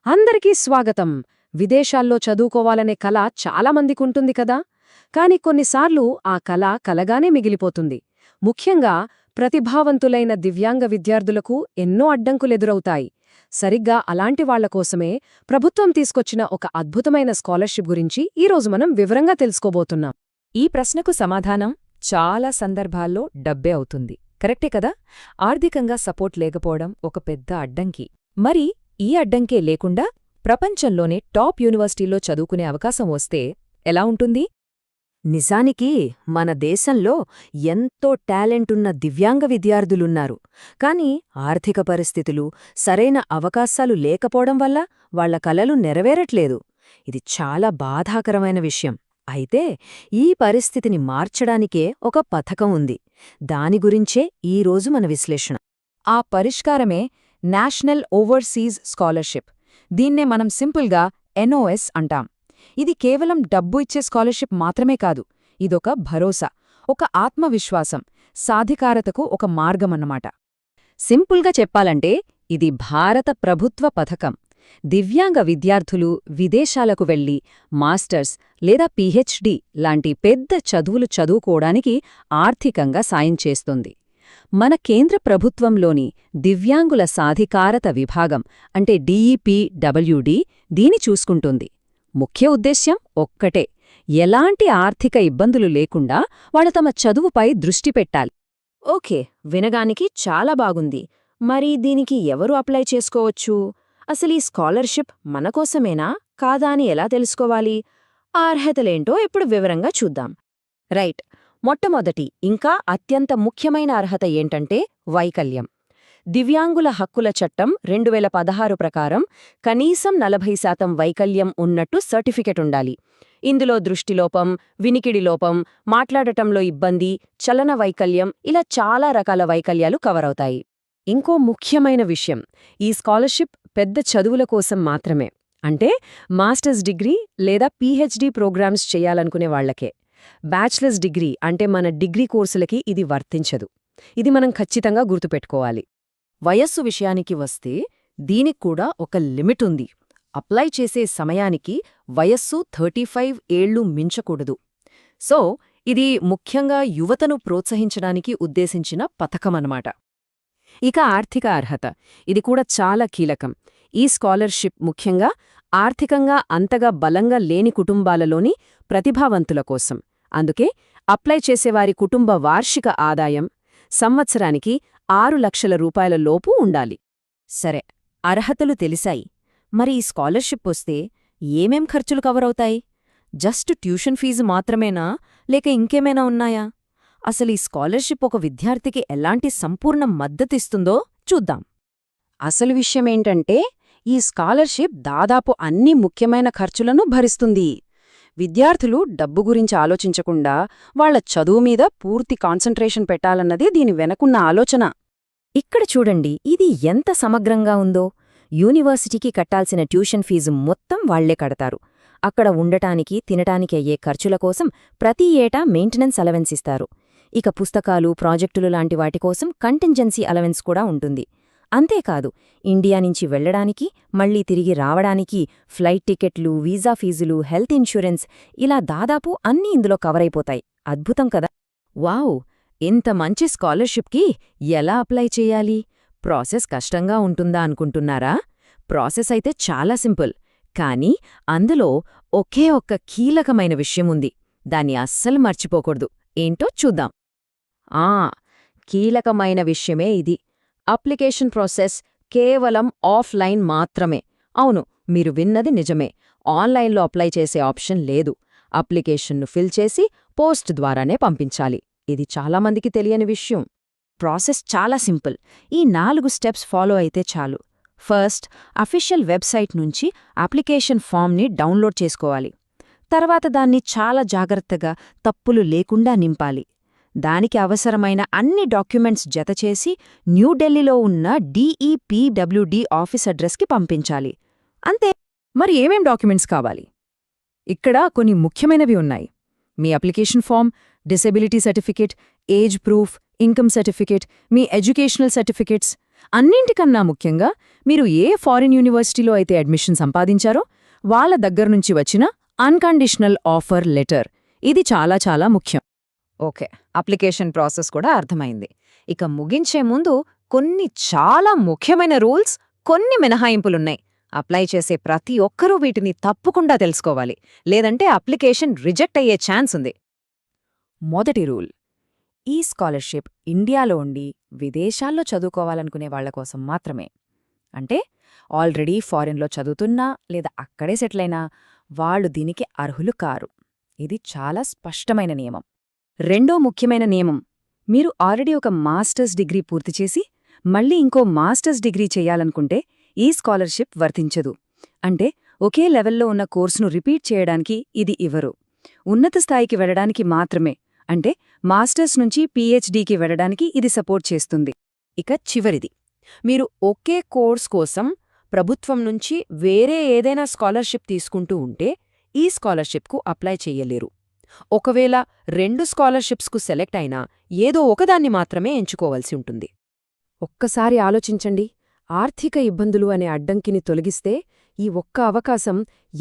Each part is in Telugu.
అందరికీ స్వాగతం. విదేశాల్లో చదువుకోవాలనే కల చాలా మందికుంటుంది కదా. కాని కొన్నిసార్లు ఆ కల కలగానే మిగిలిపోతుంది. ముఖ్యంగా ప్రతిభావంతులైన దివ్యాంగ విద్యార్థులకు ఎన్నో అడ్డంకులెదురవుతాయి. సరిగ్గా అలాంటి వాళ్ల కోసమే ప్రభుత్వం తీసుకొచ్చిన ఒక అద్భుతమైన స్కాలర్షిప్ గురించి ఈరోజు మనం వివరంగా తెలుసుకోబోతున్నాం. ఈ ప్రశ్నకు సమాధానం చాలా సందర్భాల్లో డబ్బే అవుతుంది. కరెక్టే కదా. ఆర్థికంగా సపోర్ట్ లేకపోవడం ఒక పెద్ద అడ్డంకి. మరి ఈ అడ్డంకే లేకుండా ప్రపంచంలోనే టాప్ యూనివర్సిటీల్లో చదువుకునే అవకాశం వస్తే ఎలా ఉంటుంది? నిజానికి మన దేశంలో ఎంతో టాలెంటున్న దివ్యాంగ విద్యార్థులున్నారు. కాని ఆర్థిక పరిస్థితులు, సరైన అవకాశాలు లేకపోవడం వల్ల వాళ్ల కలలు నెరవేరట్లేదు. ఇది చాలా బాధాకరమైన విషయం. అయితే ఈ పరిస్థితిని మార్చడానికే ఒక పథకం ఉంది. దాని గురించే ఈరోజు మన విశ్లేషణ. ఆ పరిష్కారమే నేషనల్ ఓవర్సీస్ స్కాలర్షిప్. దీన్నే మనం సింపుల్గా ఎన్ఓఎస్ అంటాం. ఇది కేవలం డబ్బు ఇచ్చే స్కాలర్షిప్ మాత్రమే కాదు. ఇదొక భరోసా, ఒక ఆత్మవిశ్వాసం, సాధికారతకు ఒక మార్గమన్నమాట. సింపుల్గా చెప్పాలంటే ఇది భారత ప్రభుత్వ పథకం. దివ్యాంగ విద్యార్థులు విదేశాలకు వెళ్లి మాస్టర్స్ లేదా పీహెచ్డీ లాంటి పెద్ద చదువులు చదువుకోవడానికి ఆర్థికంగా సాయం చేస్తుంది. మన కేంద్ర ప్రభుత్వంలోని దివ్యాంగుల సాధికారత విభాగం అంటే DEPWD దీని చూసుకుంటుంది. ముఖ్య ఉద్దేశ్యం ఒక్కటే, ఎలాంటి ఆర్థిక ఇబ్బందులు లేకుండా వాళ్ళ తమ చదువుపై దృష్టి పెట్టాలి. ఓకే, వినగానికి చాలా బాగుంది. మరి దీనికి ఎవరు అప్లై చేసుకోవచ్చు? అసలు ఈ స్కాలర్షిప్ మనకోసమేనా కాదా అని ఎలా తెలుసుకోవాలి? ఆ అర్హతలేంటో ఇప్పుడు వివరంగా చూద్దాం. రైట్, మొట్టమొదటి ఇంకా అత్యంత ముఖ్యమైన అర్హత ఏంటంటే వైకల్యం. దివ్యాంగుల హక్కుల చట్టం 2016 ప్రకారం కనీసం 40% వైకల్యం ఉన్నట్టు సర్టిఫికెట్ ఉండాలి. ఇందులో దృష్టిలోపం, వినికిడిలోపం, మాట్లాడటంలో ఇబ్బంది, చలన వైకల్యం ఇలా చాలా రకాల వైకల్యాలు కవరవుతాయి. ఇంకో ముఖ్యమైన విషయం, ఈ స్కాలర్షిప్ పెద్ద చదువుల కోసం మాత్రమే. అంటే మాస్టర్స్ డిగ్రీ లేదా పీహెచ్డీ ప్రోగ్రామ్స్ చేయాలనుకునే వాళ్లకే. బ్యాచిలర్స్ డిగ్రీ అంటే మన డిగ్రీ కోర్సులకి ఇది వర్తించదు. ఇది మనం ఖచ్చితంగా గుర్తుపెట్టుకోవాలి. వయస్సు విషయానికి వస్తే దీనిక్కూడా ఒక లిమిట్ ఉంది. అప్లై చేసే సమయానికి వయస్సు 35 ఏళ్లు మించకూడదు. సో ఇది ముఖ్యంగా యువతను ప్రోత్సహించడానికి ఉద్దేశించిన పథకమన్నమాట. ఇక ఆర్థిక అర్హత, ఇది కూడా చాలా కీలకం. ఈ స్కాలర్షిప్ ముఖ్యంగా ఆర్థికంగా అంతగా బలంగా లేని కుటుంబాలలోని ప్రతిభావంతుల కోసం. అందుకే అప్లై చేసేవారి కుటుంబ వార్షిక ఆదాయం సంవత్సరానికి 6 లక్షల రూపాయల లోపు ఉండాలి. సరే, అర్హతలు తెలిసాయి. మరి ఈ స్కాలర్షిప్ వస్తే ఏమేం ఖర్చులు కవరవుతాయి? జస్ట్ ట్యూషన్ ఫీజు మాత్రమేనా, లేక ఇంకేమైనా ఉన్నాయా? అసలు ఈ స్కాలర్షిప్ ఒక విద్యార్థికి ఎలాంటి సంపూర్ణ మద్దతిస్తుందో చూద్దాం. అసలు విషయమేంటంటే ఈ స్కాలర్షిప్ దాదాపు అన్ని ముఖ్యమైన ఖర్చులను భరిస్తుంది. విద్యార్థులు డబ్బు గురించి ఆలోచించకుండా వాళ్ల చదువు మీద పూర్తి కాన్సంట్రేషన్ పెట్టాలన్నదే దీని వెనకున్న ఆలోచన. ఇక్కడ చూడండి, ఇది ఎంత సమగ్రంగా ఉందో. యూనివర్సిటీకి కట్టాల్సిన ట్యూషన్ ఫీజు మొత్తం వాళ్లే కడతారు. అక్కడ ఉండటానికి, తినటానికి అయ్యే ఖర్చుల కోసం ప్రతి ఏటా మెయింటెనెన్స్ అలవెన్స్ ఇస్తారు. ఇక పుస్తకాలు, ప్రాజెక్టులు లాంటి వాటికోసం కంటింజెన్సీ అలవెన్స్ కూడా ఉంటుంది. అంతేకాదు, ఇండియా నుంచి వెళ్లడానికి, మళ్లీ తిరిగి రావడానికి ఫ్లైట్ టికెట్లు, వీసా ఫీజులు, హెల్త్ ఇన్సూరెన్స్ ఇలా దాదాపు అన్నీ ఇందులో కవరైపోతాయి. అద్భుతం కదా. వావ్, ఇంత మంచి స్కాలర్షిప్కి ఎలా అప్లై చేయాలి? ప్రాసెస్ కష్టంగా ఉంటుందా అనుకుంటున్నారా? ప్రాసెస్ అయితే చాలా సింపుల్. కానీ అందులో ఒకే ఒక్క కీలకమైన విషయముంది. దాన్ని అస్సలు మర్చిపోకూడదు. ఏంటో చూద్దాం. కీలకమైన విషయమే ఇది. అప్లికేషన్ ప్రాసెస్ కేవలం ఆఫ్లైన్ మాత్రమే. అవును, మీరు విన్నది నిజమే. ఆన్లైన్లో అప్లై చేసే ఆప్షన్ లేదు. అప్లికేషన్ను ఫిల్ చేసి పోస్ట్ ద్వారానే పంపించాలి. ఇది చాలామందికి తెలియని విషయం. ప్రాసెస్ చాలా సింపుల్. ఈ 4 స్టెప్స్ ఫాలో అయితే చాలు. ఫస్ట్, అఫీషియల్ వెబ్సైట్ నుంచి అప్లికేషన్ ఫామ్ని డౌన్లోడ్ చేసుకోవాలి. తర్వాత దాన్ని చాలా జాగ్రత్తగా, తప్పులు లేకుండా నింపాలి. దానికి అవసరమైన అన్ని డాక్యుమెంట్స్ జతచేసి న్యూఢిల్లీలో ఉన్న DEPWD ఆఫీస్ అడ్రస్కి పంపించాలి. అంతే. మరి ఏమేం డాక్యుమెంట్స్ కావాలి? ఇక్కడ కొన్ని ముఖ్యమైనవి ఉన్నాయి. మీ application form, disability certificate, age proof, income certificate, మీ ఎడ్యుకేషనల్ సర్టిఫికేట్స్, అన్నింటికన్నా ముఖ్యంగా మీరు ఏ ఫారిన్ యూనివర్సిటీలో అయితే అడ్మిషన్ సంపాదించారో వాళ్ళ దగ్గర్నుంచి వచ్చిన అన్కండిషనల్ ఆఫర్ లెటర్. ఇది చాలా చాలా ముఖ్యం. ఓకే, అప్లికేషన్ ప్రాసెస్ కూడా అర్థమైంది. ఇక ముగించే ముందు కొన్ని చాలా ముఖ్యమైన రూల్స్, కొన్ని మినహాయింపులున్నాయి. అప్లై చేసే ప్రతి ఒక్కరూ వీటిని తప్పకుండా తెలుసుకోవాలి, లేదంటే అప్లికేషన్ రిజెక్ట్ అయ్యే ఛాన్స్ ఉంది. మొదటి రూల్, ఈ స్కాలర్షిప్ ఇండియాలో ఉండి విదేశాల్లో చదువుకోవాలనుకునే వాళ్ల కోసం మాత్రమే. అంటే ఆల్రెడీ ఫారిన్లో చదువుతున్నా లేదా అక్కడే సెటిలైనా వాళ్ళు దీనికి అర్హులు కారు. ఇది చాలా స్పష్టమైన నియమం. రెండో ముఖ్యమైన నియమం, మీరు ఆల్రెడీ ఒక మాస్టర్స్ డిగ్రీ పూర్తి చేసి మళ్ళీ ఇంకో మాస్టర్స్ డిగ్రీ చేయాలనుకుంటే ఈ స్కాలర్షిప్ వర్తించదు. అంటే ఒకే లెవెల్లో ఉన్న కోర్సును రిపీట్ చేయడానికి ఇది ఇవ్వరు. ఉన్నత స్థాయికి వెళ్లడానికి మాత్రమే, అంటే మాస్టర్స్ నుంచి పీహెచ్డీకి వెళ్లడానికి ఇది సపోర్ట్ చేస్తుంది. ఇక చివరిది, మీరు ఒకే కోర్స్ కోసం ప్రభుత్వం నుంచి వేరే ఏదైనా స్కాలర్షిప్ తీసుకుంటూ ఉంటే ఈ స్కాలర్షిప్కు అప్లై చెయ్యలేరు. ఒకవేళ 2 స్కాలర్షిప్స్కు సెలెక్ట్ అయినా ఏదో ఒకదాన్ని మాత్రమే ఎంచుకోవాల్సి ఉంటుంది. ఒక్కసారి ఆలోచించండి, ఆర్థిక ఇబ్బందులు అనే అడ్డంకిని తొలగిస్తే ఈ ఒక్క అవకాశం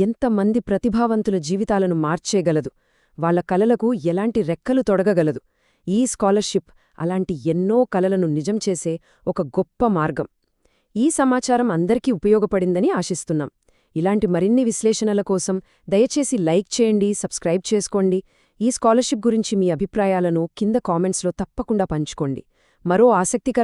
ఎంతమంది ప్రతిభావంతుల జీవితాలను మార్చేయగలదు, వాళ్ల కలలకు ఎలాంటి రెక్కలు తొడగగలదు. ఈ స్కాలర్షిప్ అలాంటి ఎన్నో కలలను నిజం చేసే ఒక గొప్ప మార్గం. ఈ సమాచారం అందరికీ ఉపయోగపడిందని ఆశిస్తున్నాం. ఇలాంటి మరిన్ని విశ్లేషణల కోసం దయచేసి లైక్ చేయండి, సబ్స్క్రైబ్ చేసుకోండి. ఈ స్కాలర్షిప్ గురించి మీ అభిప్రాయాలను కింద కామెంట్స్లో తప్పకుండా పంచుకోండి. మరో ఆసక్తికర